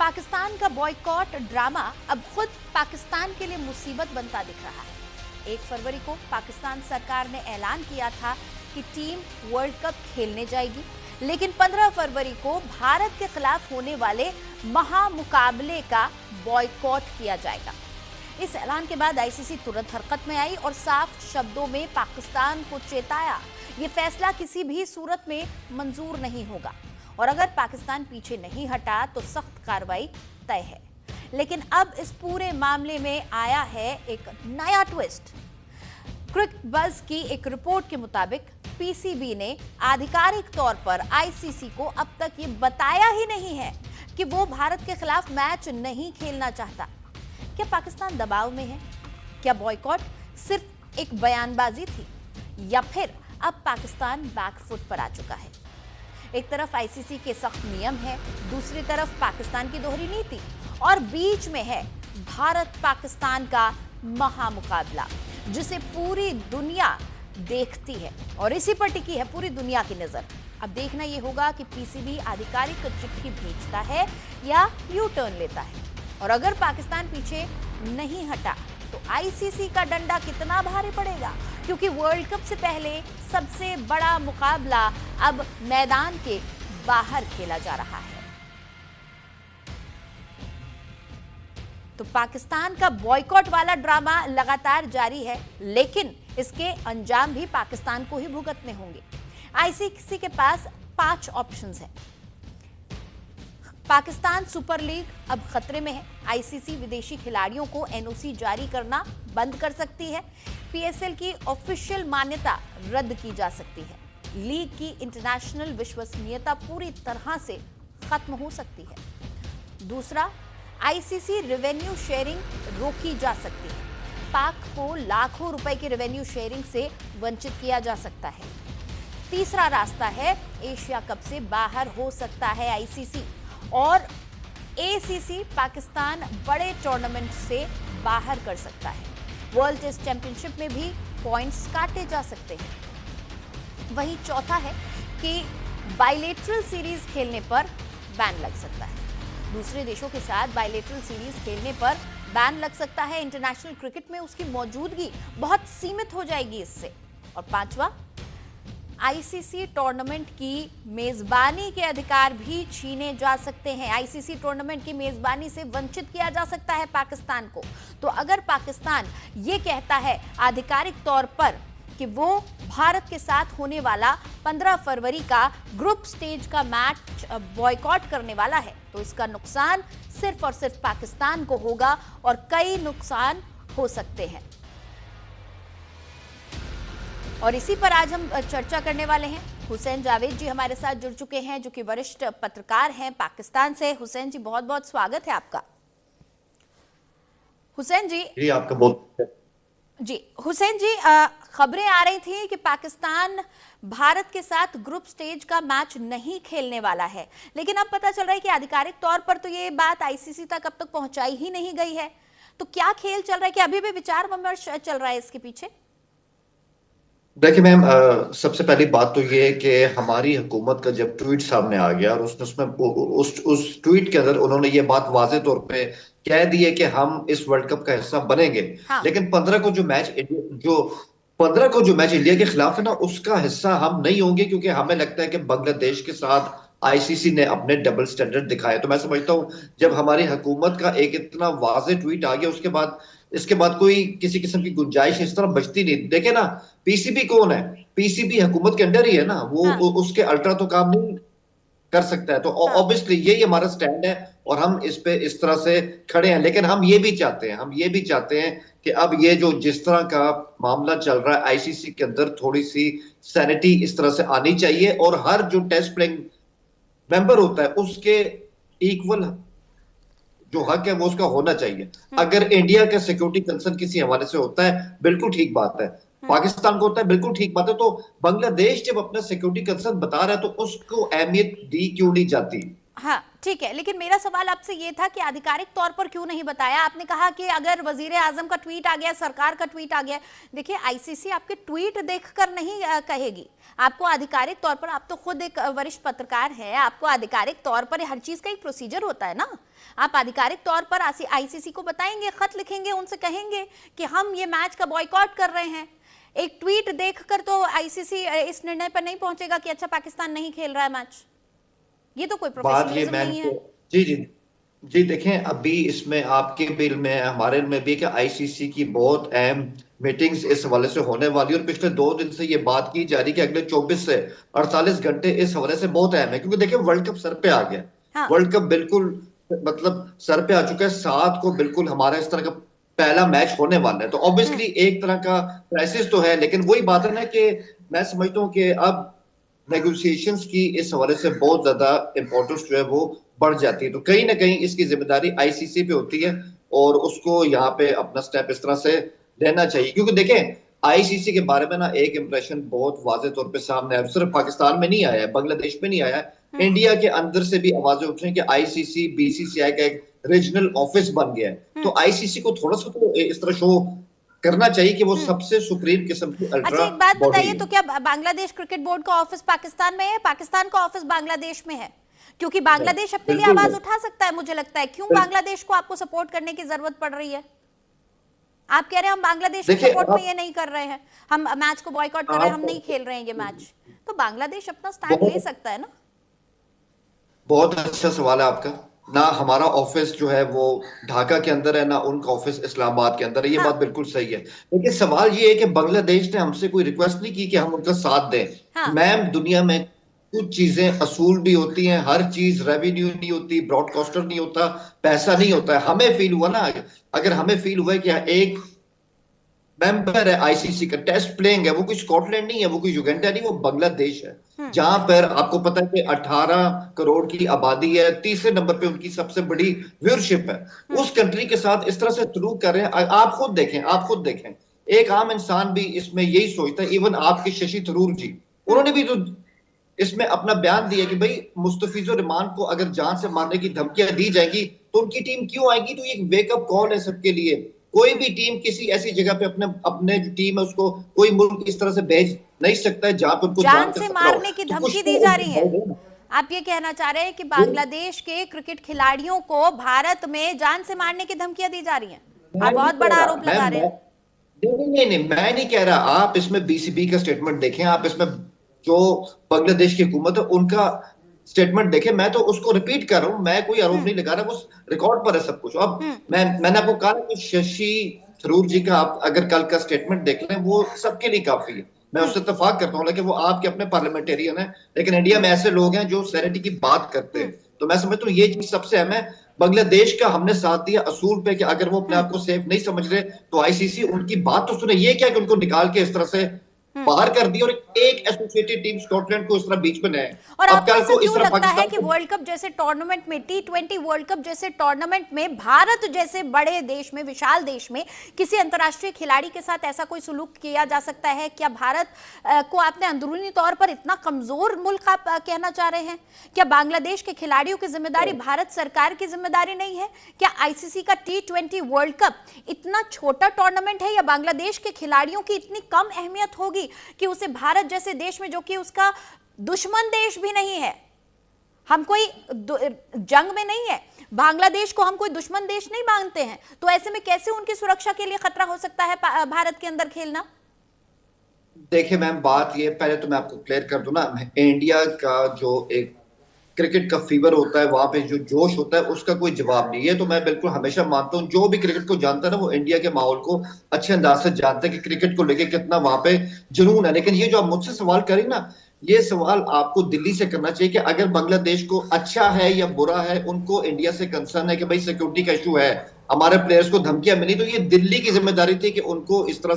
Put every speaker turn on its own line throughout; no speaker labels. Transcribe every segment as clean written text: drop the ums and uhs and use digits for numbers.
पाकिस्तान का boycott drama अब खुद पाकिस्तान के लिए मुसीबत बनता दिख रहा है। 1 फरवरी को पाकिस्तान सरकार ने ऐलान किया था कि टीम वर्ल्ड कप खेलने जाएगी, लेकिन 15 फरवरी को भारत के खिलाफ होने वाले महामुकाबले का बॉयकॉट किया जाएगा। इस ऐलान के बाद आईसीसी तुरंत हरकत में आई और साफ शब्दों में पाकिस्तान को चेताया, ये फैसला किसी भी सूरत में मंजूर नहीं होगा और अगर पाकिस्तान पीछे नहीं हटा तो सख्त कार्रवाई तय है। लेकिन अब इस पूरे मामले में आया है एक नया ट्विस्ट। क्रिकेट बज़ की एक रिपोर्ट के मुताबिक पीसीबी ने आधिकारिक तौर पर आईसीसी को अब तक ये बताया ही नहीं है कि वो भारत के खिलाफ मैच नहीं खेलना चाहता। क्या पाकिस्तान दबाव में है? क्या बॉयकॉट सिर्फ एक बयानबाजी थी या फिर अब पाकिस्तान बैकफुट पर आ चुका है? एक तरफ आईसीसी के सख्त नियम है, दूसरी तरफ पाकिस्तान की दोहरी नीति और बीच में है भारत पाकिस्तान का महामुकाबला, जिसे पूरी दुनिया देखती है और इसी पर टिकी है पूरी दुनिया की नजर। अब देखना यह होगा कि पीसीबी आधिकारिक चिट्ठी भेजता है या यू टर्न लेता है, और अगर पाकिस्तान पीछे नहीं हटा तो आईसीसी का डंडा कितना भारी पड़ेगा, क्योंकि वर्ल्ड कप से पहले सबसे बड़ा मुकाबला अब मैदान के बाहर खेला जा रहा है। तो पाकिस्तान का बॉयकॉट वाला ड्रामा लगातार जारी है, लेकिन इसके अंजाम भी पाकिस्तान को ही भुगतने होंगे। आईसीसी के पास 5 ऑप्शंस हैं। पाकिस्तान सुपर लीग अब खतरे में है। आईसीसी विदेशी खिलाड़ियों को एनओसी जारी करना बंद कर सकती है। पीएसएल की ऑफिशियल मान्यता रद्द की जा सकती है। लीग की इंटरनेशनल विश्वसनीयता पूरी तरह से खत्म हो सकती है। दूसरा, आईसीसी रेवेन्यू शेयरिंग रोकी जा सकती है। पाक को लाखों रुपए की रेवेन्यू शेयरिंग से वंचित किया जा सकता है। तीसरा रास्ता है एशिया कप से बाहर हो सकता है आईसीसी, और एसीसी पाकिस्तान बड़े टूर्नामेंट से बाहर कर सकता है। वर्ल्ड टेस्ट चैंपियनशिप में भी पॉइंट्स काटे जा सकते हैं। वहीं चौथा है कि बायलेटरल सीरीज खेलने पर बैन लग सकता है। दूसरे देशों के साथ बायलेटरल सीरीज खेलने पर बैन लग सकता है। इंटरनेशनल क्रिकेट में उसकी मौजूदगी बहुत सीमित हो जाएगी इससे। और पांचवा, आईसीसी टूर्नामेंट की मेजबानी के अधिकार भी छीने जा सकते हैं। आईसीसी टूर्नामेंट की मेजबानी से वंचित किया जा सकता है पाकिस्तान को। तो अगर पाकिस्तान ये कहता है आधिकारिक तौर पर कि वो भारत के साथ होने वाला 15 फरवरी का ग्रुप स्टेज का मैच बॉयकॉट करने वाला है, तो इसका नुकसान सिर्फ और सिर्फ पाकिस्तान को होगा और कई नुकसान हो सकते हैं। और इसी पर आज हम चर्चा करने वाले हैं। हुसैन जावेद जी हमारे साथ जुड़ चुके हैं, जो कि वरिष्ठ पत्रकार हैं पाकिस्तान से। हुसैन जी, बहुत बहुत स्वागत है आपका। हुसैन जी
आपका बहुत
जी हुसैन जी, खबरें आ रही थी कि पाकिस्तान भारत के साथ ग्रुप स्टेज का मैच नहीं खेलने वाला है, लेकिन अब पता चल रहा है कि आधिकारिक तौर पर तो ये बात आईसीसी तक अब तक पहुंचाई ही नहीं गई है। तो क्या खेल चल रहा है, कि अभी भी विचार विमर्श चल रहा है इसके पीछे?
देखिए मैम, सबसे पहली बात तो ये है कि हमारी हुकूमत का जब ट्वीट सामने आ गया और उसमें उस ट्वीट के अंदर उन्होंने ये बात वाज़ेह तौर पे कह दी है कि हम इस वर्ल्ड कप का हिस्सा बनेंगे।
हाँ।
लेकिन 15 को जो मैच इंडिया के खिलाफ है ना, उसका हिस्सा हम नहीं होंगे, क्योंकि हमें लगता है कि बांग्लादेश के साथ आईसीसी ने अपने डबल स्टैंडर्ड दिखाए। तो मैं समझता हूँ जब हमारी हुकूमत का एक इतना वाज़ेह ट्वीट आ गया, इसके बाद कोई किसी किस्म की गुंजाइश इस तरह बचती नहीं। देखे ना, पीसीबी कौन है? पीसीबी हुकूमत के अंडर ही है ना, वो
हाँ।
उसके अल्ट्रा तो काम नहीं कर सकता है। तो ऑब्वियसली यही हमारा स्टैंड है और हम इस पे इस तरह से खड़े हैं। लेकिन हम ये भी चाहते हैं कि अब ये जो जिस तरह का मामला चल रहा है आईसीसी के अंदर, थोड़ी सी सैनिटी इस तरह से आनी चाहिए और हर जो टेस्ट प्लेइंग मेंबर होता है उसके इक्वल जो हक है वो उसका होना चाहिए। अगर इंडिया का सिक्योरिटी कंसर्न किसी हवाले से होता है, बिल्कुल ठीक बात है। पाकिस्तान को होता है, बिल्कुल ठीक बात है। तो बांग्लादेश जब अपना सिक्योरिटी कंसर्न बता रहा है तो उसको अहमियत दी क्यों नहीं जाती?
हाँ ठीक है, लेकिन मेरा सवाल आपसे ये था कि आधिकारिक तौर पर क्यों नहीं बताया? आपने कहा कि अगर वजीर आजम का ट्वीट आ गया, सरकार का ट्वीट आ गया। देखिए, आईसीसी आपके ट्वीट देखकर नहीं कहेगी, आपको आधिकारिक तौर पर, आप तो खुद एक वरिष्ठ पत्रकार हैं, आपको आधिकारिक तौर पर हर चीज का एक प्रोसीजर होता है ना। आप आधिकारिक तौर पर आईसीसी को बताएंगे, खत लिखेंगे, उनसे कहेंगे कि हम ये मैच का बॉयकॉट कर रहे हैं। एक ट्वीट देखकर तो आईसीसी इस निर्णय पर नहीं पहुंचेगा कि अच्छा पाकिस्तान नहीं खेल रहा है मैच। ये तो कोई प्रोफेशनलिज्म नहीं है।
जी जी जी, देखें अभी इसमें आपके बिल में, हमारे में भी कि आईसीसी की बहुत अहम मीटिंग्स इस हवाले से होने वाली है, और पिछले 2 दिन से ये बात की जा रही है कि अगले 24 से 48 घंटे इस हवाले से बहुत अहम है, क्योंकि देखिए वर्ल्ड कप सर पे आ गया।
हाँ।
वर्ल्ड कप बिल्कुल मतलब सर पे आ चुका है, 7 को बिल्कुल हमारा इस तरह का पहला मैच होने वाला है, तो ऑब्वियसली एक तरह का क्राइसिस तो है, लेकिन वही बात है ना कि मैं समझता हूँ कि अब नेगोशिएशंस की इस हवाले से बहुत ज्यादा इंपॉर्टेंस जो है वो बढ़ जाती है, तो कहीं ना कहीं इसकी जिम्मेदारी आईसीसी पे होती है, और उसको यहाँ पे अपना स्टेप इस तरह से लेना चाहिए। क्योंकि देखें आईसीसी के बारे में ना एक इंप्रेशन बहुत वाजे तौर पे सामने आया, सिर्फ पाकिस्तान में नहीं आया है, बांग्लादेश में नहीं आया है, इंडिया के अंदर से भी आवाजें उठ रही हैं कि आईसीसी बीसीसीआई का एक रीजनल ऑफिस बन गया है। तो आईसीसी को थोड़ा सा तो इस तरह शो करना चाहिए कि वो सबसे सुप्रीम किस्म की
अच्छा,
अल्ट्रा
एक बात
बॉडी
बताइए,
है।
तो क्या बांग्लादेश क्रिकेट बोर्ड का ऑफिस पाकिस्तान में है, पाकिस्तान का ऑफिस बांग्लादेश में है? क्योंकि बांग्लादेश अपने लिए
बिल्कुल
आवाज उठा सकता है, मुझे लगता है। क्यों बांग्लादेश को आपको सपोर्ट करने की जरूरत पड़ रही है? आप कह रहे हैं हम बांग्लादेश के
देखिए
सपोर्ट में ये नहीं कर रहे हैं, हम मैच को बॉयकॉट कर रहे हैं, हम नहीं खेल रहे हैं ये मैच। तो बांग्लादेश अपना स्टैंड ले सकता है ना।
बहुत अच्छा सवाल है आपका। ना हमारा ऑफिस जो है वो ढाका के अंदर है, ना उनका ऑफिस इस्लामाबाद के अंदर है, ये
हाँ।
बात बिल्कुल सही है। लेकिन सवाल ये है कि बांग्लादेश ने हमसे कोई रिक्वेस्ट नहीं की कि हम उनका साथ दें।
हाँ।
मैम, दुनिया में कुछ चीजें असूल भी होती हैं, हर चीज रेवेन्यू नहीं होती, ब्रॉडकास्टर नहीं होता, पैसा नहीं होता है। हमें फील हुआ ना, अगर हमें फील हुआ है कि एक मेंबर है आईसीसी का, टेस्ट प्लेइंग है, वो कोई स्कॉटलैंड नहीं है, वो कोई युगांडा नहीं, वो बांग्लादेश है, जहां पर आपको पता है कि 18 करोड़ की आबादी है, तीसरे नंबर पे उनकी सबसे बड़ी व्यूअरशिप है। उस कंट्री के साथ इस तरह से सलूक कर रहे हैं। आप खुद देखें, आप खुद देखें, एक आम इंसान भी इसमें यही सोचता है। इवन आपके शशि थरूर जी, उन्होंने भी तो इसमें अपना बयान दिया कि भाई मुस्तफिजुर रहमान को अगर जान से मारने की धमकियां दी जाएंगी तो उनकी टीम क्यों आएगी। तो ये एक वेकअप कॉल है सबके लिए। कोई भी टीम किसी ऐसी जगह पे अपने अपने जो टीम है उसको कोई मुल्क इस तरह से भेज नहीं सकता है जहां पर उनको
जान
जान का
से
खतरा हो।
मारने की
तो
धमकी
कुछ
दी जा रही है।
तो
आप ये कहना चाह रहे हैं कि बांग्लादेश के क्रिकेट खिलाड़ियों को भारत में जान से मारने की धमकियां दी जा रही हैं?
मैं
आप
नहीं
बहुत
कह
बड़ा
रहा,
आरोप लगा रहे हैं।
नहीं नहीं नहीं, मैं नहीं कह रहा। आप इसमें बीसीबी का स्टेटमेंट देखें, आप इसमें जो बांग्लादेश की हुकूमत है उनका स्टेटमेंट देखें। मैं तो उसको रिपीट कर रहा हूं, मैं कोई आरोप नहीं लगा रहा, वो रिकॉर्ड पर है सब कुछ। अब मैंने आपको कहा कि शशि थरूर जी का आप अगर कल का स्टेटमेंट देख लें, वो सबके लिए काफी है। मैं उससे इत्तेफाक करता हूँ, लेकिन वो आपके अपने पार्लियामेंटेरियन है, लेकिन इंडिया में ऐसे लोग हैं जो सैनिटी की बात करते हैं। तो मैं समझता हूँ ये चीज सबसे अहम है। बांग्लादेश का हमने साथ दिया असूल पे कि अगर वो अपने आप को सेफ नहीं समझ रहे तो आईसीसी उनकी बात तो सुने। ये क्या कि उनको निकाल के इस तरह से बाहर कर दिया और एक एसोसिएटेड टीम स्कॉटलैंड को इस तरह बीच में लाए।
और
अब
आपको
कल
ऐसा
को इस
क्यों
तरह
लगता है
पाकिस्तान
कि
को
वर्ल्ड कप जैसे टूर्नामेंट में, T20 वर्ल्ड कप जैसे टूर्नामेंट में भारत जैसे बड़े देश में, विशाल देश में किसी अंतर्राष्ट्रीय खिलाड़ी के साथ ऐसा कोई सुलूक किया जा सकता है? क्या भारत को आपने अंदरूनी तौर पर इतना कमजोर मुल्क आप कहना चाह रहे हैं? क्या बांग्लादेश के खिलाड़ियों की जिम्मेदारी भारत सरकार की जिम्मेदारी नहीं है? क्या आईसीसी का T20 वर्ल्ड कप इतना छोटा टूर्नामेंट है, या बांग्लादेश के खिलाड़ियों की इतनी कम अहमियत होगी कि उसे भारत जैसे देश में, जो कि उसका दुश्मन देश भी नहीं है, हम कोई जंग में नहीं है, बांग्लादेश को हम कोई दुश्मन देश नहीं मानते हैं, तो ऐसे में कैसे उनकी सुरक्षा के लिए खतरा हो सकता है भारत के अंदर खेलना?
देखिए मैम, बात ये, पहले तो मैं आपको क्लियर कर दूं ना, इंडिया का जो एक क्रिकेट का फीवर होता है, वहां पे जो जोश होता है, उसका कोई जवाब नहीं है। तो मैं बिल्कुल हमेशा मानता हूँ जो भी क्रिकेट को जानता है ना, वो इंडिया के माहौल को अच्छे अंदाज से जानता है कि क्रिकेट को लेके कितना वहां पे जुनून है। लेकिन ये जो आप मुझसे सवाल करें ना, ये सवाल आपको दिल्ली से करना चाहिए कि अगर बांग्लादेश को अच्छा है या बुरा है, उनको इंडिया से कंसर्न है कि भाई सिक्योरिटी का इशू है, हमारे प्लेयर्स को धमकियां मिली, तो ये दिल्ली की जिम्मेदारी थी कि उनको इस तरह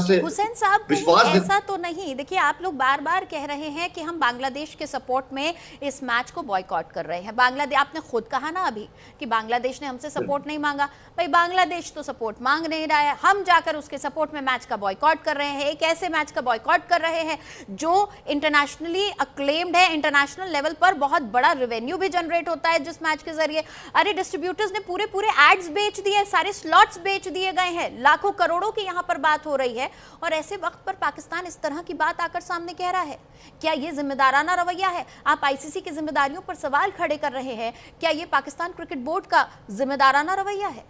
से
हुसैन साहब कहीं
विश्वास
ऐसा तो नहीं, देखिए आप लोग बार बार कह रहे हैं कि हम बांग्लादेश के सपोर्ट में इस मैच को बॉयकॉट कर रहे हैं। बांग्लादेश, आपने खुद कहा ना अभी कि बांग्लादेश ने हमसे सपोर्ट नहीं मांगा। भाई बांग्लादेश तो सपोर्ट मांग नहीं रहा है, हम जाकर उसके सपोर्ट में मैच का बॉयकॉट कर रहे हैं। एक ऐसे मैच का बॉयकॉट कर रहे हैं जो इंटरनेशनली अक्लेम्ड है, इंटरनेशनल लेवल पर बहुत बड़ा रेवेन्यू भी जनरेट होता है जिस मैच के जरिए। अरे डिस्ट्रीब्यूटर्स ने पूरे पूरे एड्स बेच दिए, सारे स्लॉट्स बेच दिए गए हैं, लाखों करोड़ों की यहाँ पर बात हो रही है, और ऐसे वक्त पर पाकिस्तान इस तरह की बात आकर सामने कह रहा है। क्या ये जिम्मेदाराना रवैया है? आप आईसीसी की जिम्मेदारियों पर सवाल खड़े कर रहे हैं, क्या ये पाकिस्तान क्रिकेट बोर्ड का जिम्मेदाराना रवैया है?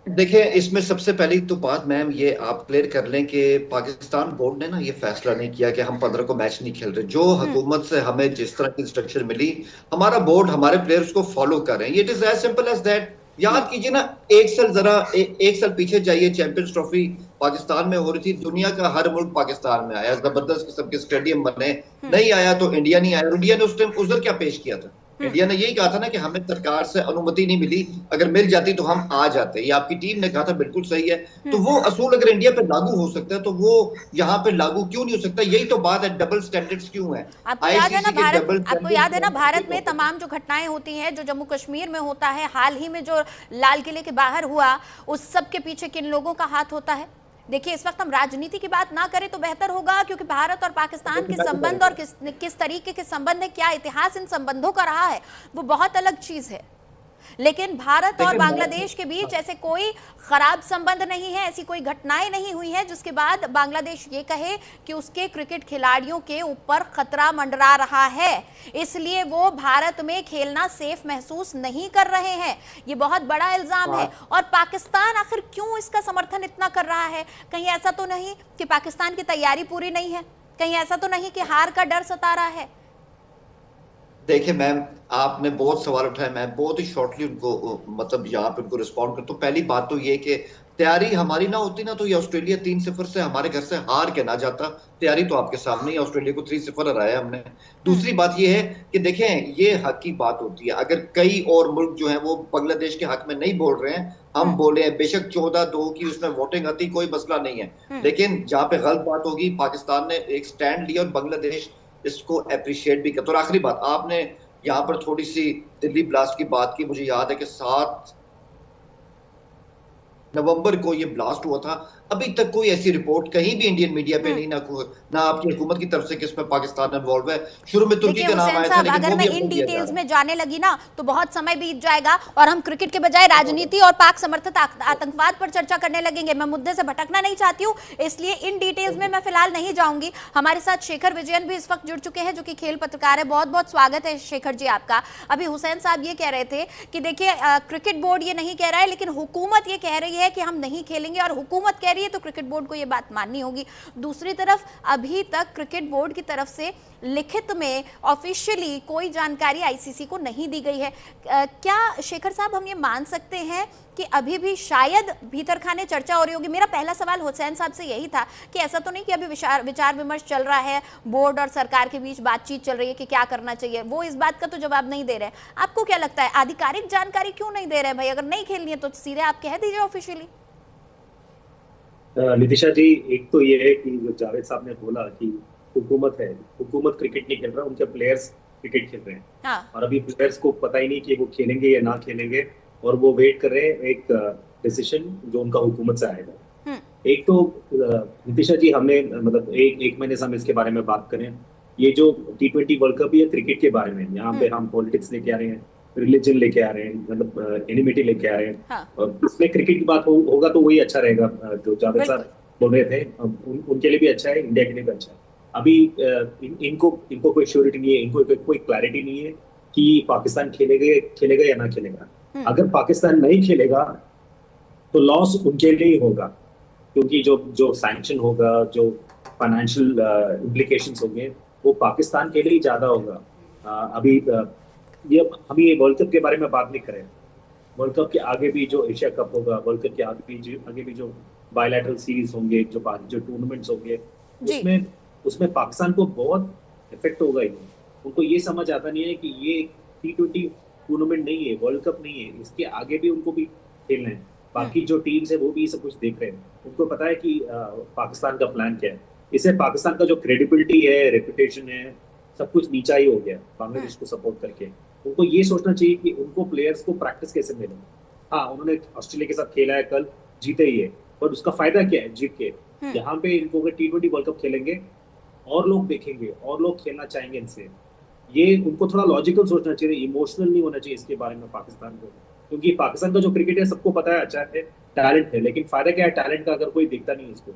देखिए, इसमें सबसे पहली तो बात मैम ये आप क्लियर कर लें कि पाकिस्तान बोर्ड ने ना ये फैसला नहीं किया कि हम 15 को मैच नहीं खेल रहे। जो हुकूमत से हमें जिस तरह की इंस्ट्रक्शन मिली, हमारा बोर्ड हमारे प्लेयर्स को फॉलो कर रहे हैं। It is as simple as that. याद कीजिए ना, एक साल पीछे जाइए, चैंपियंस ट्रॉफी पाकिस्तान में हो रही थी, दुनिया का हर मुल्क पाकिस्तान में आया, जबरदस्त किस्म के स्टेडियम बने। नहीं आया तो इंडिया नहीं आया। इंडिया ने उस टाइम उधर क्या पेश किया था? इंडिया ने यही कहा था ना कि हमें सरकार से अनुमति नहीं मिली, अगर मिल जाती तो हम आ जाते। ये आपकी टीम ने कहा था, बिल्कुल सही है। तो वो असूल अगर इंडिया पे लागू हो सकता है तो वो यहाँ पे लागू क्यों नहीं हो सकता? यही तो बात है, डबल स्टैंडर्ड्स क्यों है?
आपको याद है ना
आपको
याद है ना भारत में तमाम जो घटनाएं होती हैं, जो जम्मू कश्मीर में होता है, हाल ही में जो लाल किले के बाहर हुआ, उस सब के पीछे किन लोगों का हाथ होता है? देखिए, इस वक्त हम राजनीति की बात ना करें तो बेहतर होगा, क्योंकि भारत और पाकिस्तान के संबंध और किस तरीके के संबंध है, क्या इतिहास इन संबंधों का रहा है, वो बहुत अलग चीज है। लेकिन भारत और बांग्लादेश के बीच ऐसे कोई खराब संबंध नहीं है, ऐसी कोई घटनाएं नहीं हुई हैं जिसके बाद बांग्लादेश ये कहे कि उसके क्रिकेट खिलाड़ियों के ऊपर खतरा मंडरा रहा है, इसलिए वो भारत में खेलना सेफ महसूस नहीं कर रहे हैं। ये बहुत बड़ा इल्जाम है। और पाकिस्तान आखिर क्यों इसका समर्थन इतना कर रहा है? कहीं ऐसा तो नहीं कि पाकिस्तान की तैयारी पूरी नहीं है? कहीं ऐसा तो नहीं कि हार का डर सता रहा है?
देखिए मैम, आपने बहुत सवाल उठाए, मैं बहुत ही शॉर्टली उनको मतलब यहाँ पे उनको रिस्पॉन्ड करता हूँ। पहली बात तो ये कि तैयारी हमारी ना होती ना तो ये ऑस्ट्रेलिया 3-0 से हमारे घर से हार के ना जाता। तैयारी तो आपके सामने ही, ऑस्ट्रेलिया को 3-0 हराया हमने। दूसरी बात ये है कि देखें, ये हक की बात होती है। अगर कई और मुल्क जो है वो बांग्लादेश के हक में नहीं बोल रहे हैं, हम बोले हैं, बेशक 14-2 की उसमें वोटिंग आती, कोई मसला नहीं है, लेकिन जहाँ पे गलत बात होगी, पाकिस्तान ने एक स्टैंड लिया और बांग्लादेश इसको अप्रिशिएट भी करता। और आखिरी बात, आपने यहाँ पर थोड़ी सी दिल्ली ब्लास्ट की बात की। मुझे याद है कि 7 नवंबर को ये ब्लास्ट हुआ था। अभी तक कोई ऐसी रिपोर्ट कहीं भी इंडियन मीडिया पे नहीं, ना आपकी हुकूमत की तरफ से कि इसमें पाकिस्तान इन्वॉल्व है। शुरू में तुर्की का नाम आया था, लेकिन
अगर मैं इन डिटेल्स में जाने लगी ना तो बहुत समय बीत जाएगा और हम क्रिकेट के बजाय राजनीति और पाक समर्थित आतंकवाद पर चर्चा करने लगेंगे। मैं मुद्दे से भटकना नहीं चाहती हूँ, इसलिए इन डिटेल्स में मैं फिलहाल नहीं जाऊंगी। हमारे साथ शेखर विजयन भी इस वक्त जुड़ चुके हैं, जो कि खेल पत्रकार है। बहुत बहुत स्वागत है शेखर जी आपका। अभी हुसैन साहब ये कह रहे थे कि देखिए, क्रिकेट बोर्ड ये नहीं कह रहा है, लेकिन हुकूमत ये कह रही है कि हम नहीं खेलेंगे, और हुकूमत कह रही है तो क्रिकेट बोर्ड को ये बात माननी होगी। दूसरी तरफ अभी तक क्रिकेट बोर्ड की तरफ से लिखित में ऑफिशियली कोई जानकारी आईसीसी को नहीं दी गई है। क्या शेखर साहब हम ये मान सकते हैं कि अभी भी शायद भीतर खाने चर्चा हो रही होगी? मेरा पहला सवाल हुसैन साहब से यही था कि ऐसा तो नहीं कि अभी विचार विमर्श चल रहा है, बोर्ड और सरकार के बीच बातचीत चल रही है कि क्या करना चाहिए, वो इस बात का तो जवाब नहीं दे रहे हैं। आपको क्या लगता है, आधिकारिक जानकारी क्यों नहीं दे रहे हैं? भाई अगर नहीं खेलनी है तो सीधे आप कह दीजिए ऑफिशियली।
नितिशा जी, एक तो ये है कि जो जावेद साहब ने बोला कि हुकूमत क्रिकेट नहीं खेल रहा, उनके प्लेयर्स क्रिकेट खेल रहे हैं।
हाँ।
और अभी प्लेयर्स को पता ही नहीं कि वो खेलेंगे या ना खेलेंगे, और वो वेट कर रहे हैं एक डिसीजन जो उनका हुकूमत से आएगा। एक तो नितिशा जी, हमने मतलब एक महीने से हम इसके बारे में बात करें। ये जो T20 वर्ल्ड कप है क्रिकेट के बारे में, यहाँ पे हम पॉलिटिक्स लेके आ रहे हैं, रिलीजन लेके आ रहे हैं, मतलब एनिमिटी लेके आ रहे हैं।
हाँ।
और इसमें क्रिकेट की बात होगा तो वही अच्छा रहेगा। जो जावेद साहब बोल रहे थे, उनके लिए भी अच्छा है, इंडिया के लिए भी अच्छा है। अभी इनको कोई श्योरिटी नहीं है, इनको कोई क्लैरिटी नहीं है कि पाकिस्तान खेलेगा या ना खेलेगा। अगर पाकिस्तान नहीं खेलेगा तो लॉस उनके लिए ही होगा, क्योंकि जो सैंक्शन होगा, जो फाइनेंशियल इम्प्लीकेशंस होंगे, वो पाकिस्तान के लिए ज्यादा होगा। अभी हम ये वर्ल्ड कप के बारे में बात नहीं करें। वर्ल्ड कप के आगे भी जो एशिया कप होगा, वर्ल्ड कप के आगे भी जो बायलैटरल सीरीज होंगे, जो टूर्नामेंट्स होंगे, उसमें पाकिस्तान को बहुत इफेक्ट होगा ही। उनको ये समझ आता नहीं है कि ये T20 टूर्नामेंट नहीं है, वर्ल्ड कप नहीं है, इसके आगे भी उनको भी खेलना है। बाकी जो टीम्स है वो भी सब कुछ देख रहे हैं, उनको पता है कि पाकिस्तान का प्लान क्या है। इससे पाकिस्तान का जो क्रेडिबिलिटी है, रेपुटेशन है, सब कुछ नीचा ही हो गया बांग्लादेश को सपोर्ट करके। उनको ये सोचना चाहिए कि उनको प्लेयर्स को प्रैक्टिस कैसे मिले। हाँ, उन्होंने ऑस्ट्रेलिया के साथ खेला है, कल जीते ही है, पर उसका फायदा क्या है जीत के? यहाँ पे इनको अगर T20 वर्ल्ड कप खेलेंगे और लोग देखेंगे और लोग खेलना चाहेंगे इनसे। ये उनको थोड़ा लॉजिकल सोचना चाहिए, इमोशनल नहीं होना चाहिए इसके बारे में पाकिस्तान को। क्योंकि पाकिस्तान का जो क्रिकेट है सबको पता है अच्छा है, टैलेंट है, लेकिन फायदा क्या है टैलेंट का अगर कोई दिखता नहीं इसको।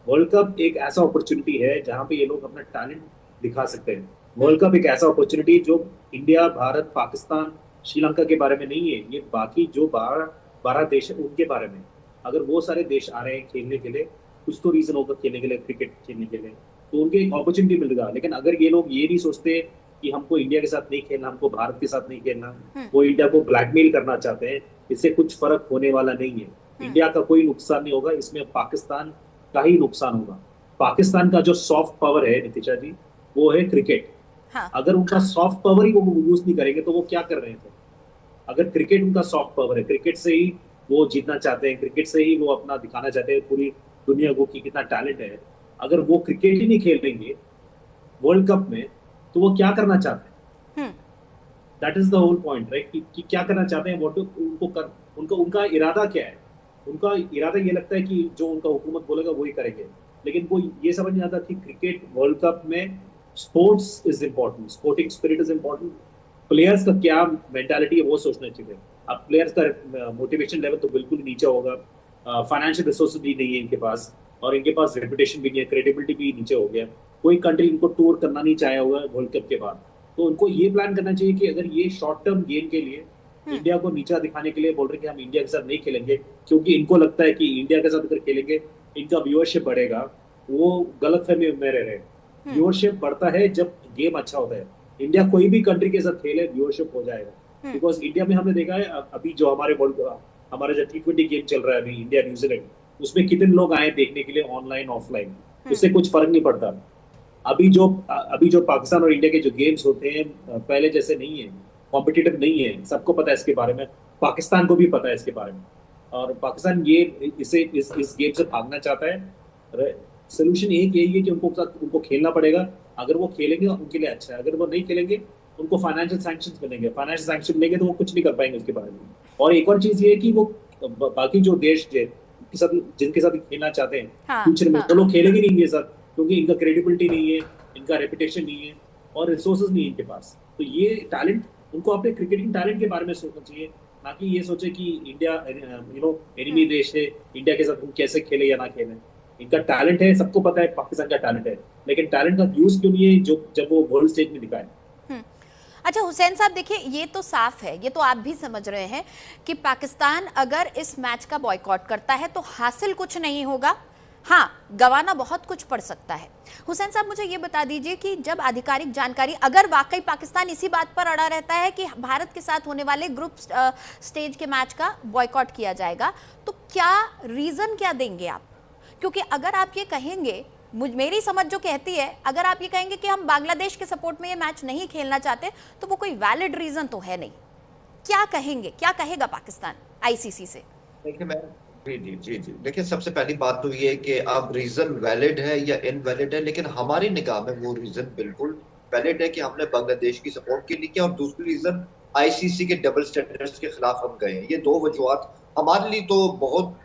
वर्ल्ड कप एक ऐसा अपॉर्चुनिटी है जहाँ पे ये लोग अपना टैलेंट दिखा सकते हैं। वर्ल्ड कप एक ऐसा अपॉर्चुनिटी जो इंडिया, भारत, पाकिस्तान, श्रीलंका के बारे में नहीं है, ये बाकी जो 12 देश है उनके बारे में। अगर वो सारे देश आ रहे हैं खेलने के लिए, कुछ तो रीजन होगा खेलने के लिए, क्रिकेट खेलने के लिए, तो उनके एक अपॉर्चुनिटी मिलेगा। लेकिन अगर ये लोग ये नहीं सोचते कि हमको इंडिया के साथ नहीं खेलना, हमको भारत के साथ नहीं खेलना, वो इंडिया को ब्लैकमेल करना चाहते हैं, इससे कुछ फर्क होने वाला नहीं है। इंडिया का कोई नुकसान नहीं होगा, इसमें पाकिस्तान का ही नुकसान होगा। पाकिस्तान का जो सॉफ्ट पावर है नितिशा जी, वो है क्रिकेट।
हाँ।
अगर उनका सॉफ्ट पावर ही वो यूज नहीं करेंगे तो वो क्या कर रहे थे? अगर क्रिकेट उनका सॉफ्ट पावर है, क्रिकेट से ही वो जीतना चाहते हैं, क्रिकेट से ही वो अपना दिखाना चाहते हैं पूरी दुनिया को कि कितना टैलेंट है, अगर वो क्रिकेट ही नहीं खेलेंगे वर्ल्ड कप में तो वो क्या करना चाहते हैं? That is the whole point, right? कि क्या करना चाहते हैं, उनका इरादा क्या है? उनका इरादा ये लगता है कि जो उनका हुकूमत बोलेगा वही करेंगे, लेकिन वो ये समझ नहीं आता कि क्रिकेट वर्ल्ड कप में sports is important, sporting spirit is important. Players का क्या मेंटालिटी है वो सोचना चाहिए। अब प्लेयर्स का मोटिवेशन लेवल तो बिल्कुल नीचे होगा, फाइनेंशियल रिसोर्सेज भी नहीं है इनके पास, और इनके पास रेपुटेशन भी नहीं है, क्रेडिबिलिटी भी नीचे हो गया। कोई कंट्री इनको टूर करना नहीं चाहे होगा वर्ल्ड कप के बाद। तो उनको ये प्लान करना चाहिए कि अगर ये शॉर्ट टर्म गेम के लिए इंडिया को नीचा दिखाने के लिए बोल रहे हैं कि हम इंडिया के साथ नहीं खेलेंगे, क्योंकि इनको लगता है कि इंडिया के साथ अगर खेलेंगे इनका व्यूअरशिप बढ़ेगा, वो गलतफहमी में रह रहे हैं। व्यूअरशिप बढ़ता है जब गेम अच्छा होता है। इंडिया कोई भी कंट्री के साथ खेले व्यूअरशिप हो जाएगा, बिकॉज इंडिया में हमने देखा है अभी जो हमारा जो T20 गेम चल रहा है अभी इंडिया न्यूजीलैंड, उसमें कितने लोग आए देखने के लिए, ऑनलाइन ऑफलाइन, उससे कुछ फर्क नहीं पड़ता। अभी जो पाकिस्तान और इंडिया के जो गेम्स होते हैं पहले जैसे नहीं है, कॉम्पिटिटिव नहीं है, सबको पता है इसके बारे में, पाकिस्तान को भी पता है इसके बारे में, और पाकिस्तान इस गेम से भागना चाहता है। सोल्यूशन एक यही है कि उनको खेलना पड़ेगा। अगर वो खेलेंगे उनके लिए अच्छा है, अगर वो नहीं खेलेंगे उनको फाइनेंशियल सैंक्शंस मिलेंगे, फाइनेंशियल सैंक्शन मिलेंगे तो वो कुछ नहीं कर पाएंगे उसके बारे में। और एक और चीज ये है कि वो बाकी जो देश जिनके साथ खेलना चाहते हैं फ्यूचर में, तो लोग खेलेंगे नहीं इनके साथ, क्योंकि इनका क्रेडिबिलिटी नहीं है, इनका रेपुटेशन नहीं है, और रिसोर्सेज नहीं है इनके पास। तो ये टैलेंट, उनको अपने क्रिकेटिंग टैलेंट के बारे में सोचना चाहिए, ना कि ये सोचे कि इंडिया एनिमी देश है, इंडिया के साथ हम कैसे खेले या ना खेले। इनका टैलेंट है, सबको पता है पाकिस्तान का टैलेंट है, लेकिन टैलेंट का यूज क्यों नहीं है जब वो वर्ल्ड स्टेज में दिखाए।
अच्छा हुसैन साहब, देखिए ये तो साफ है, ये तो आप भी समझ रहे हैं कि पाकिस्तान अगर इस मैच का बॉयकॉट करता है तो हासिल कुछ नहीं होगा, हाँ गवाना बहुत कुछ पड़ सकता है। हुसैन साहब मुझे ये बता दीजिए कि जब आधिकारिक जानकारी, अगर वाकई पाकिस्तान इसी बात पर अड़ा रहता है कि भारत के साथ होने वाले ग्रुप स्टेज के मैच का बॉयकॉट किया जाएगा, तो क्या रीजन क्या देंगे आप? क्योंकि अगर आप ये कहेंगे, मेरी समझ जो कहती है, अगर आप ये कहेंगे कि हम बांग्लादेश के सपोर्ट में ये मैच नहीं खेलना चाहते, तो वो कोई वैलिड रीजन तो है नहीं। क्या कहेंगे, क्या कहेगा पाकिस्तान आईसीसी से?
देखिए मैं जी देखिए, सबसे पहली बात तो ये है कि अब रीजन वैलिड है या इनवैलिड है, लेकिन हमारी निगाह में वो रीजन बिल्कुल वैलिड है कि हमने बांग्लादेश की सपोर्ट के लिए किया, और दूसरी रीजन आईसीसी के डबल स्टैंडर्ड्स के खिलाफ हम गए हैं। ये दो वजूहत हमारे लिए तो बहुत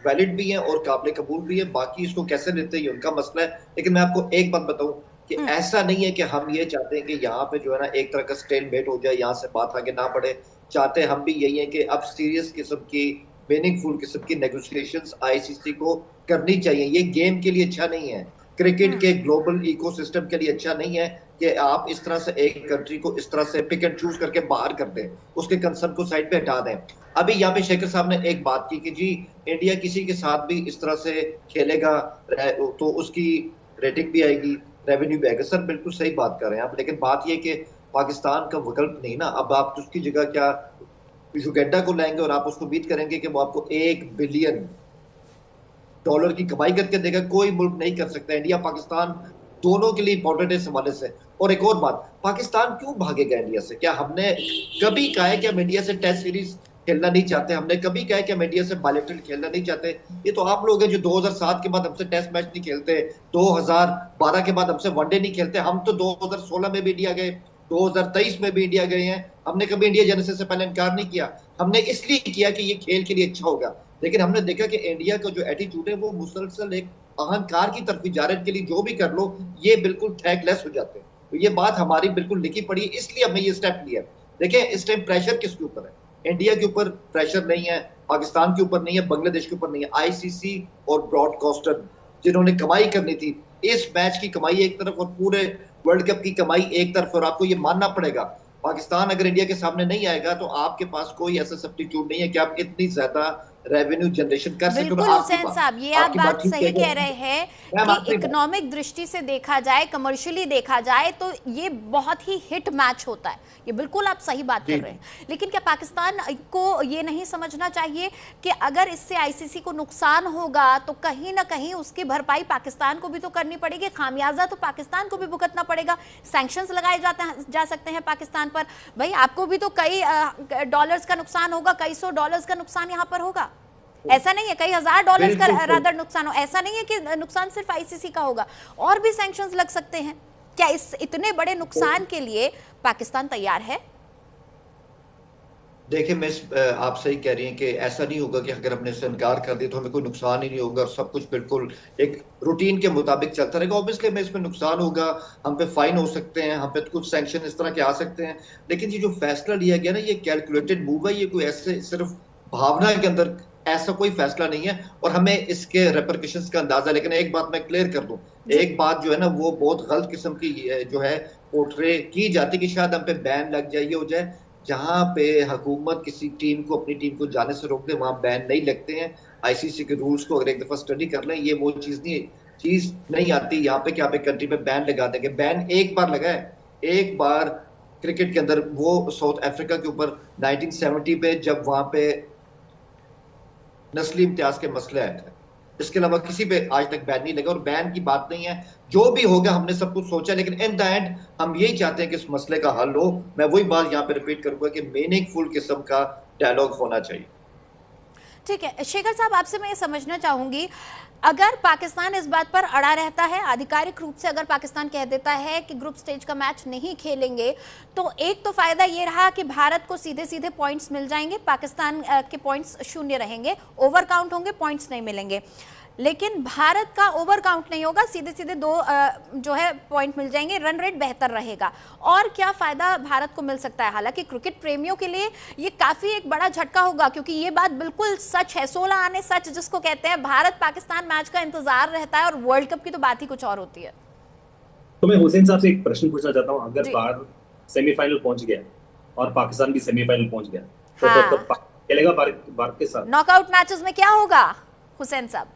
वैलिड भी है और काबिल कबूल भी है। बाकी इसको कैसे लेते हैं ये उनका मसला है, लेकिन मैं आपको एक बात बताऊं कि ऐसा नहीं है कि हम ये चाहते हैं कि यहाँ पे जो है ना एक तरह का स्टेलमेट हो जाए, यहाँ से बात आगे ना बढ़े। चाहते हम भी यही है कि अब सीरियस किस्म की, मीनिंगफुल किस्म की नेगोशिएशंस आईसीसी को करनी चाहिए। ये गेम के लिए अच्छा नहीं है, क्रिकेट के ग्लोबल इकोसिस्टम के लिए अच्छा नहीं है कि आप इस तरह से एक कंट्री को इस तरह से पिक एंड चूज करके बाहर कर दें, उसके कंसर्न को साइड पे हटा दें। अभी यहाँ पे शेखर साहब ने एक बात की कि जी इंडिया किसी के साथ भी इस तरह से खेलेगा तो उसकी रेटिंग भी आएगी, रेवेन्यू भी आएगा। सर बिल्कुल सही बात कर रहे हैं आप, लेकिन बात ये कि पाकिस्तान का विकल्प नहीं ना। अब आप उसकी जगह क्या युगांडा को लाएंगे और आप उसको उम्मीद करेंगे कि वो आपको $1 बिलियन की कमाई करके देगा? कोई मुल्क नहीं कर सकता। इंडिया पाकिस्तान दोनों के लिए इंपॉर्टेंट है इस हवाले से। और एक और बात, पाकिस्तान क्यों भागेगा इंडिया से? क्या हमने कभी कहा है कि हम इंडिया से टेस्ट सीरीज खेलना नहीं चाहते? हमने कभी कहा है कि हम इंडिया से बायलैटरल खेलना नहीं चाहते? ये तो आप लोग हैं जो 2007 के बाद हमसे टेस्ट मैच नहीं खेलते, 2012 के बाद हमसे वनडे नहीं खेलते। हम तो 2016 में भी इंडिया गए, 2023 में भी इंडिया गए हैं। हमने कभी इंडिया जाने से पहले इनकार नहीं किया। हमने इसलिए किया कि ये खेल के लिए अच्छा होगा। लेकिन हमने देखा कि इंडिया का जो एटीट्यूड है वो मुसलसल एक अहंकार की तरफ जा रहे हैं। इनके लिए जो भी कर लो ये बिल्कुल ट्रैकलेस हो जाते हैं। तो ये बात हमारी बिल्कुल लिखी पड़ी, इसलिए हमने ये स्टेप लिया। देखिए इस टाइम प्रेशर किसके ऊपर है? इंडिया के ऊपर प्रेशर नहीं है, पाकिस्तान के ऊपर नहीं है, बांग्लादेश के ऊपर नहीं है। आईसीसी और ब्रॉडकास्टर जिन्होंने कमाई करनी थी, इस मैच की कमाई एक तरफ और पूरे वर्ल्ड कप की कमाई एक तरफ। और आपको ये मानना पड़ेगा, पाकिस्तान अगर इंडिया के सामने नहीं आएगा तो आपके पास कोई ऐसा सब्स्टिट्यूट नहीं है कि आप इतनी ज्यादा रेवेन्यू जनरेशन कर सकते हो।
बिल्कुल हुसैन साहब, ये आप बात सही कह रहे हैं कि इकोनॉमिक दृष्टि से देखा जाए, कमर्शियली देखा जाए तो ये बहुत ही हिट मैच होता है। ये बिल्कुल आप सही बात कर रहे हैं। लेकिन क्या पाकिस्तान को ये नहीं समझना चाहिए कि अगर इससे आईसीसी को नुकसान होगा तो कहीं ना कहीं उसकी भरपाई पाकिस्तान को भी तो करनी पड़ेगी, खामियाजा तो पाकिस्तान को भी भुगतना पड़ेगा। सैंक्शंस लगाए जा सकते हैं पाकिस्तान पर, भाई आपको भी तो कई डॉलर्स का नुकसान होगा, कई सौ डॉलर्स का नुकसान यहाँ पर होगा। ऐसा नहीं है कई हजार डॉलर्स का रादर नुकसान हो, ऐसा नहीं है कि नुकसान सिर्फ आईसीसी का होगा, और भी सैंक्शंस लग सकते हैं। क्या इस इतने बड़े नुकसान के लिए पाकिस्तान तैयार है?
देखिए मिस, आप सही कह रही हैं कि ऐसा नहीं होगा कि अगर हमने इससे इनकार कर दिया तो हमें कोई नुकसान ही नहीं होगा और सब कुछ बिल्कुल एक रूटीन के मुताबिक चलता रहेगा। ऑब्वियसली हमें इसमें नुकसान होगा, हम पे फाइन हो सकते हैं, हम पे कुछ सैंक्शन इस तरह के आ सकते हैं। लेकिन ये जो फैसला लिया गया ना, ये कैलकुलेटेड मूव है। ये कोई ऐसे सिर्फ भावना के अंदर ऐसा कोई फैसला नहीं है और हमें इसके रेपरकशंस का अंदाजा। लेकिन एक बात मैं क्लियर कर दूं, एक बात जो है ना वो बहुत गलत किस्म की जो है पोर्ट्रे की जाती कि शायद हम पे बैन लग जाए, ये हो जाए। जहां पे हुकूमत किसी टीम को अपनी टीम को जाने से रोक दे वहां बैन नहीं लगते हैं। आईसीसी के रूल्स को अगर एक दफा स्टडी कर लें, ये वो चीज नहीं आती यहाँ पे कि आप एक कंट्री पे बैन लगा देंगे। बैन एक बार लगा है, एक बार क्रिकेट के अंदर, वो साउथ अफ्रीका के ऊपर 1970 पे, जब वहां पे नस्ली इम्तियाज के मसले आए थे। इसके अलावा किसी पे आज तक बैन नहीं लगा और बैन की बात नहीं है। जो भी होगा हमने सब कुछ सोचा, लेकिन इन द एंड हम यही चाहते हैं कि इस मसले का हल हो। मैं वही बात यहाँ पे रिपीट करूंगा कि मीनिंगफुल किस्म का डायलॉग होना चाहिए।
ठीक है शेखर साहब, आपसे मैं ये समझना चाहूंगी, अगर पाकिस्तान इस बात पर अड़ा रहता है, आधिकारिक रूप से अगर पाकिस्तान कह देता है कि ग्रुप स्टेज का मैच नहीं खेलेंगे, तो एक तो फायदा ये रहा कि भारत को सीधे सीधे पॉइंट्स मिल जाएंगे, पाकिस्तान के पॉइंट्स शून्य रहेंगे, ओवर काउंट होंगे, पॉइंट्स नहीं मिलेंगे। लेकिन भारत का ओवर काउंट नहीं होगा, सीधे सीधे दो जो है पॉइंट मिल जाएंगे, रन रेट बेहतर रहेगा। और क्या फायदा भारत को मिल सकता है? हालांकि क्रिकेट प्रेमियों के लिए ये काफी एक बड़ा झटका होगा, क्योंकि ये बात बिल्कुल सच है, 16 आने सच जिसको कहते हैं। भारत पाकिस्तान मैच का इंतजार रहता है और वर्ल्ड कप की तो बात ही कुछ और होती है।
तो मैं हुसैन साहब से एक प्रश्न पूछना चाहता हूँ, अगर भारत सेमीफाइनल पहुंच गया और पाकिस्तान भी सेमीफाइनल पहुंच गया तो खेलेगा भारत के साथ?
नॉकआउट मैचेस में क्या होगा हुसैन साहब?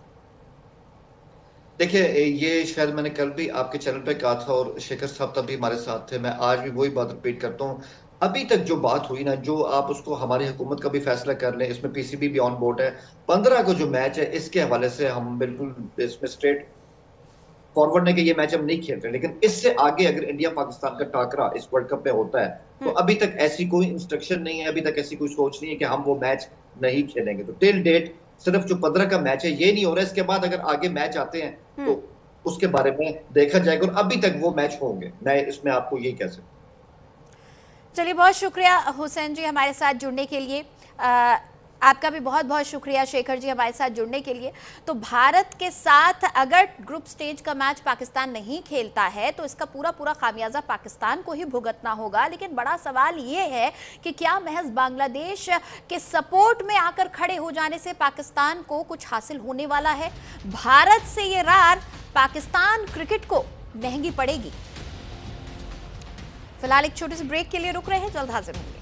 देखिए ये शायद मैंने कल भी आपके चैनल पे कहा था और शेखर साहब तब भी हमारे साथ थे, मैं आज भी वही बात रिपीट करता हूँ। अभी तक जो बात हुई ना, जो आप उसको हमारी हुकूमत का भी फैसला कर लें, इसमें पीसीबी भी ऑन बोर्ड है। 15 को जो मैच है इसके हवाले से हम बिल्कुल इसमें स्ट्रेट फॉरवर्ड है कि ये मैच हम नहीं खेल रहे। लेकिन इससे आगे अगर इंडिया पाकिस्तान का टाकरा इस वर्ल्ड कप में होता है तो अभी तक ऐसी कोई इंस्ट्रक्शन नहीं है, अभी तक ऐसी कोई सोच नहीं है कि हम वो मैच नहीं खेलेंगे। तो टिल डेट सिर्फ जो 15 का मैच है ये नहीं हो रहा है। इसके बाद अगर आगे मैच आते हैं तो उसके बारे में देखा जाएगा और अभी तक वो मैच होंगे, मैं इसमें आपको यही कह सकता हूं।
चलिए, बहुत शुक्रिया हुसैन जी हमारे साथ जुड़ने के लिए। आपका भी बहुत बहुत शुक्रिया शेखर जी हमारे साथ जुड़ने के लिए। तो भारत के साथ अगर ग्रुप स्टेज का मैच पाकिस्तान नहीं खेलता है तो इसका पूरा पूरा खामियाजा पाकिस्तान को ही भुगतना होगा। लेकिन बड़ा सवाल ये है कि क्या महज बांग्लादेश के सपोर्ट में आकर खड़े हो जाने से पाकिस्तान को कुछ हासिल होने वाला है? भारत से ये रार पाकिस्तान क्रिकेट को महंगी पड़ेगी। फिलहाल एक छोटे से ब्रेक के लिए रुक रहे हैं, जल्द हाजिर होंगे।